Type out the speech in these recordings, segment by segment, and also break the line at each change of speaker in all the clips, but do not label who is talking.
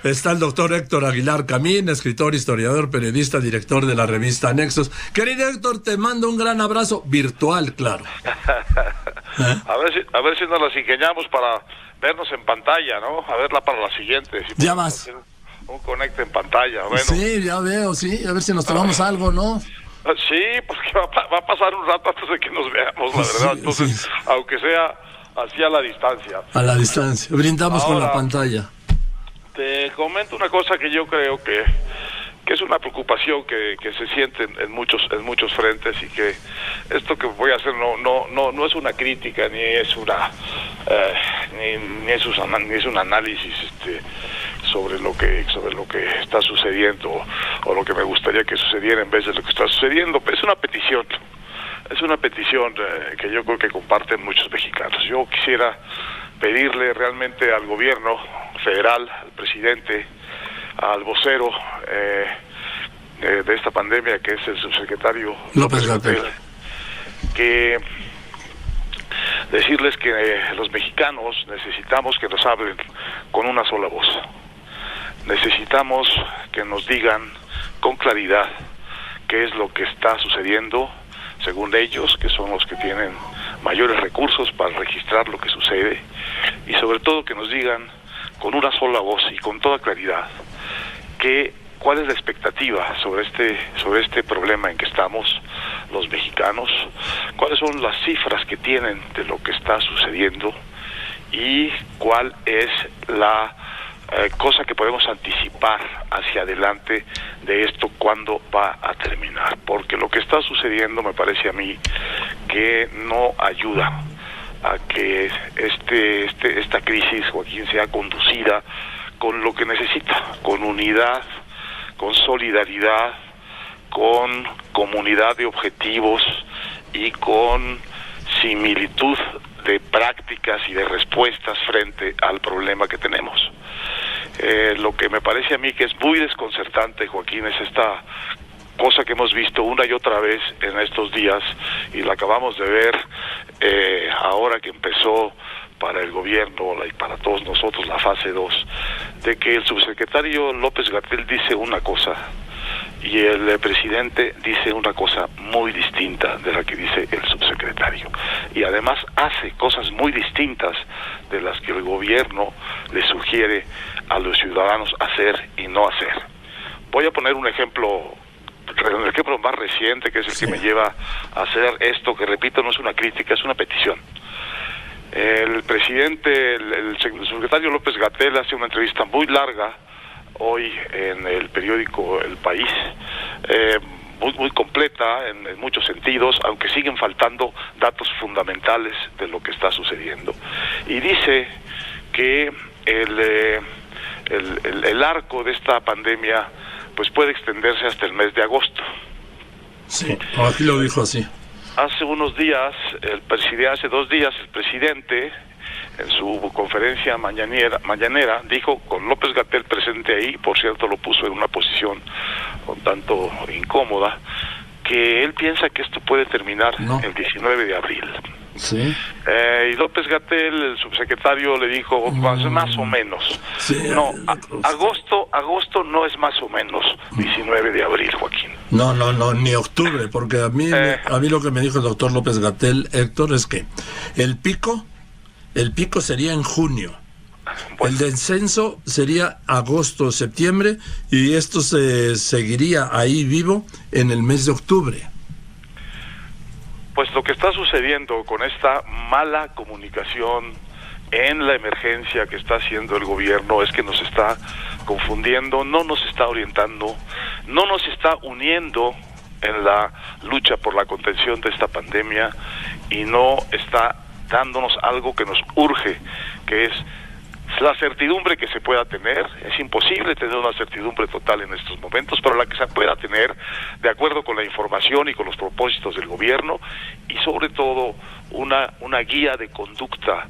está el doctor Héctor Aguilar Camín, escritor, historiador, periodista, director de la revista Nexos. Querido Héctor, te mando un gran abrazo, virtual, claro.
A ver si nos las ingeniamos para vernos en pantalla, ¿no? A verla para la siguiente. Si
ya vas.
Un conecte en pantalla, bueno.
Sí, ya veo, sí, a ver si nos tomamos algo, ¿no?
Sí, porque va a pasar un rato antes de que nos veamos, la verdad. Entonces, sí, aunque sea así a la distancia.
A la distancia, brindamos ahora, con la pantalla.
Te comento una cosa que yo creo que es una preocupación que se siente en muchos frentes, y que esto que voy a hacer no es una crítica, ni es una ni es un análisis sobre lo que está sucediendo o lo que me gustaría que sucediera en vez de lo que está sucediendo. Pero es una petición que yo creo que comparten muchos mexicanos. Yo quisiera pedirle realmente al gobierno federal, al presidente, al vocero de esta pandemia, que es el subsecretario
López Gatell,
que decirles que los mexicanos necesitamos que nos hablen con una sola voz. Necesitamos que nos digan con claridad qué es lo que está sucediendo, según ellos, que son los que tienen mayores recursos para registrar lo que sucede, y sobre todo que nos digan con una sola voz y con toda claridad cuál es la expectativa sobre este problema en que estamos los mexicanos, cuáles son las cifras que tienen de lo que está sucediendo, y cuál es la cosa que podemos anticipar hacia adelante de esto, cuándo va a terminar, porque lo que está sucediendo me parece a mí que no ayuda a que esta crisis, Joaquín, sea conducida con lo que necesita, con unidad, con solidaridad, con comunidad de objetivos y con similitud de prácticas y de respuestas frente al problema que tenemos. Lo que me parece a mí que es muy desconcertante, Joaquín, es esta cosa que hemos visto una y otra vez en estos días, y la acabamos de ver ahora que empezó para el gobierno y para todos nosotros la fase 2, de que el subsecretario López Gatell dice una cosa y el presidente dice una cosa muy distinta de la que dice el subsecretario, y además hace cosas muy distintas de las que el gobierno le sugiere a los ciudadanos hacer y no hacer. Voy a poner un ejemplo más reciente, que es el que me lleva a hacer esto, que repito, no es una crítica, es una petición. El presidente, el secretario López Gatell hace una entrevista muy larga hoy en el periódico El País, muy completa en muchos sentidos, aunque siguen faltando datos fundamentales de lo que está sucediendo. Y dice que el arco de esta pandemia pues puede extenderse hasta el mes de agosto.
Sí, aquí lo dijo así.
Hace 2 días, el presidente, en su conferencia mañanera, dijo, con López Gatell presente ahí, por cierto lo puso en una posición un tanto incómoda, que él piensa que esto puede terminar el 19 de abril.
Sí.
Y López Gatell, el subsecretario, le dijo más o menos.
Sí,
no, agosto no es más o menos 19 de abril, Joaquín.
No, ni octubre, porque a mí lo que me dijo el doctor López Gatell, Héctor, es que el pico sería en junio. Bueno. El descenso sería agosto, septiembre, y esto se seguiría ahí vivo en el mes de octubre.
Pues lo que está sucediendo con esta mala comunicación en la emergencia que está haciendo el gobierno es que nos está confundiendo, no nos está orientando, no nos está uniendo en la lucha por la contención de esta pandemia, y no está dándonos algo que nos urge, que es la certidumbre que se pueda tener. Es imposible tener una certidumbre total en estos momentos, pero la que se pueda tener de acuerdo con la información y con los propósitos del gobierno, y sobre todo una guía de conducta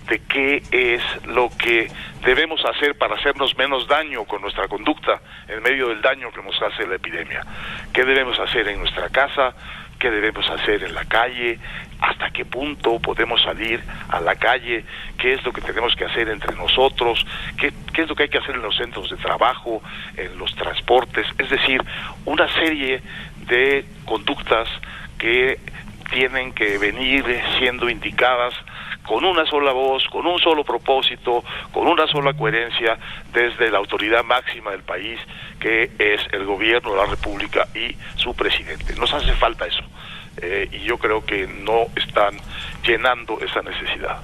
de qué es lo que debemos hacer para hacernos menos daño con nuestra conducta en medio del daño que nos hace la epidemia. ¿Qué debemos hacer en nuestra casa? qué debemos hacer en la calle, hasta qué punto podemos salir a la calle, qué es lo que tenemos que hacer entre nosotros, qué es lo que hay que hacer en los centros de trabajo, en los transportes, es decir, una serie de conductas que tienen que venir siendo indicadas con una sola voz, con un solo propósito, con una sola coherencia desde la autoridad máxima del país, que es el gobierno de la República y su presidente. Nos hace falta eso, y yo creo que no están llenando esa necesidad.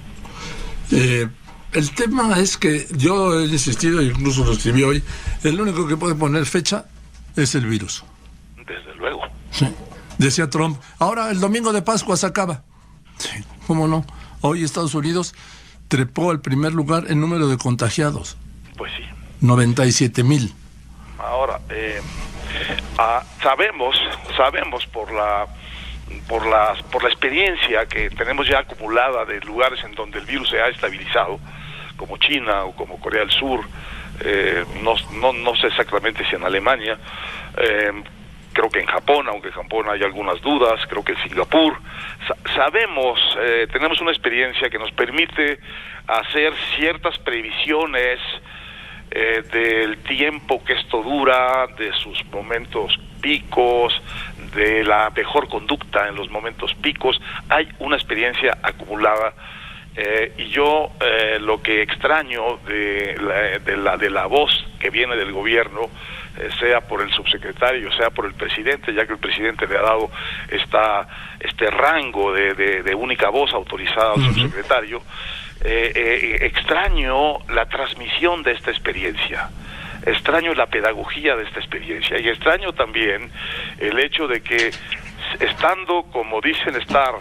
El tema es que yo he insistido, incluso lo escribí hoy, el único que puede poner fecha es el virus.
Desde luego.
Sí. Decía Trump, ahora el domingo de Pascua se acaba. Sí, ¿cómo no? Hoy Estados Unidos trepó al primer lugar en número de contagiados.
Pues sí.
97,000.
Ahora, sabemos por la experiencia que tenemos ya acumulada de lugares en donde el virus se ha estabilizado, como China o como Corea del Sur, no sé exactamente si en Alemania, creo que en Japón, aunque en Japón hay algunas dudas, creo que en Singapur. Sabemos, tenemos una experiencia que nos permite hacer ciertas previsiones del tiempo que esto dura, de sus momentos picos, de la mejor conducta en los momentos picos. Hay una experiencia acumulada, y yo lo que extraño de la voz que viene del gobierno, sea por el subsecretario, sea por el presidente, ya que el presidente le ha dado este rango de única voz autorizada al subsecretario, extraño la transmisión de esta experiencia, extraño la pedagogía de esta experiencia, y extraño también el hecho de que, estando, como dicen estar,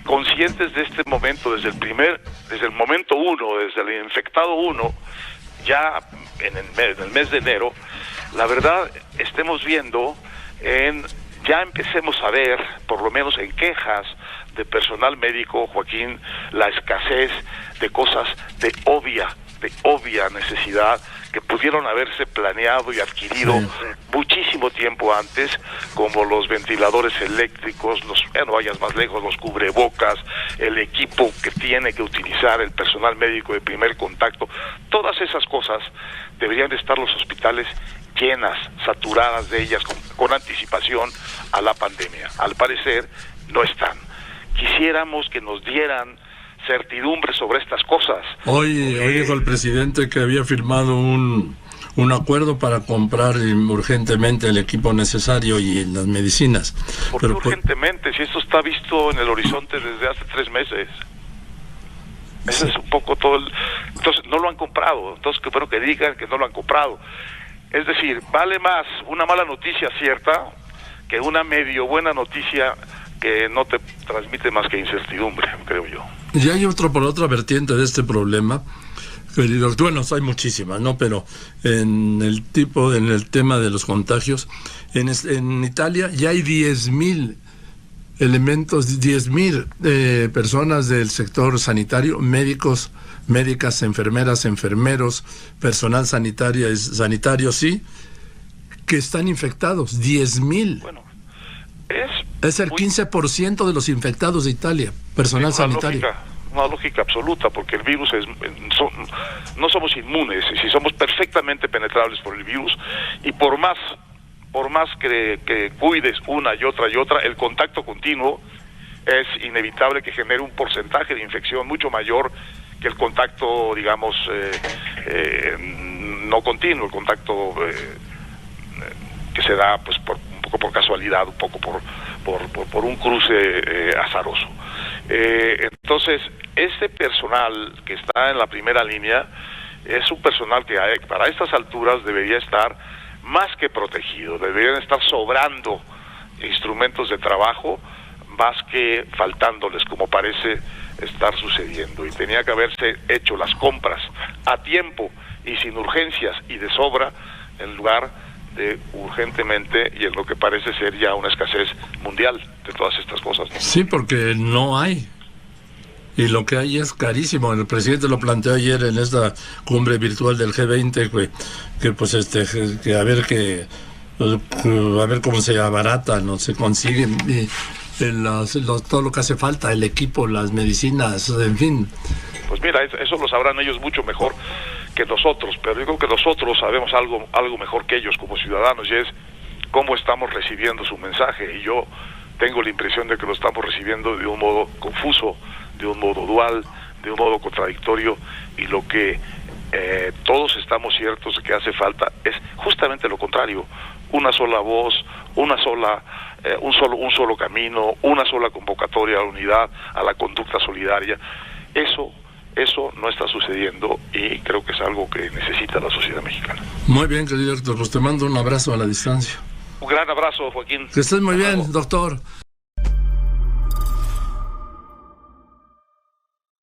conscientes de este momento desde el momento uno, desde el infectado uno, ya en el mes de enero, la verdad estemos viendo, ya empecemos a ver, por lo menos en quejas de personal médico, Joaquín, la escasez de cosas de obvia necesidad que pudieron haberse planeado y adquirido muchísimo tiempo antes, como los ventiladores eléctricos, no vayas más lejos, los cubrebocas, el equipo que tiene que utilizar el personal médico de primer contacto. Todas esas cosas deberían estar los hospitales llenas, saturadas de ellas, con anticipación a la pandemia. Al parecer no están. Quisiéramos que nos dieran certidumbre sobre estas cosas. Hoy
dijo el presidente que había firmado un acuerdo para comprar urgentemente el equipo necesario y las medicinas.
¿Por qué urgentemente? Si esto está visto en el horizonte desde hace 3 meses. Ese es un poco todo Entonces, no lo han comprado. Entonces, que bueno que digan que no lo han comprado. Es decir, vale más una mala noticia cierta que una medio buena noticia que no te transmite más que incertidumbre, creo yo.
Y hay por otra vertiente de este problema, bueno, hay muchísimas, ¿no? Pero en el tema de los contagios, en Italia ya hay 10,000 elementos, 10,000 personas del sector sanitario, médicos, médicas, enfermeras, enfermeros, personal sanitario, sí, que están infectados, 10,000.
Bueno,
es el 15% de los infectados de Italia, personal sanitario.
Una lógica absoluta, porque el virus no somos inmunes, si somos perfectamente penetrables por el virus, y por más que cuides una y otra, el contacto continuo es inevitable que genere un porcentaje de infección mucho mayor que el contacto, digamos, no continuo, el contacto que se da pues un poco por casualidad, un poco por un cruce azaroso. Entonces, este personal que está en la primera línea es un personal que para estas alturas debería estar más que protegido, deberían estar sobrando instrumentos de trabajo más que faltándoles, como parece estar sucediendo, y tenía que haberse hecho las compras a tiempo y sin urgencias y de sobra, en lugar de urgentemente y en lo que parece ser ya una escasez mundial de todas estas cosas.
Sí, porque no hay, y lo que hay es carísimo. El presidente lo planteó ayer en esta cumbre virtual del G20, que pues a ver cómo se abarata, no se consigue, todo lo que hace falta, el equipo, las medicinas, en fin.
Pues mira, eso lo sabrán ellos mucho mejor que nosotros, pero yo creo que nosotros sabemos algo mejor que ellos como ciudadanos, y es cómo estamos recibiendo su mensaje. Y yo tengo la impresión de que lo estamos recibiendo de un modo confuso, de un modo dual, de un modo contradictorio, y lo que todos estamos ciertos de que hace falta es justamente lo contrario: una sola voz, un solo camino, una sola convocatoria a la unidad, a la conducta solidaria. Eso no está sucediendo, y creo que es algo que necesita la sociedad mexicana.
Muy bien, querido Héctor, pues te mando un abrazo a la distancia.
Un gran abrazo, Joaquín.
Que estés muy bien, doctor.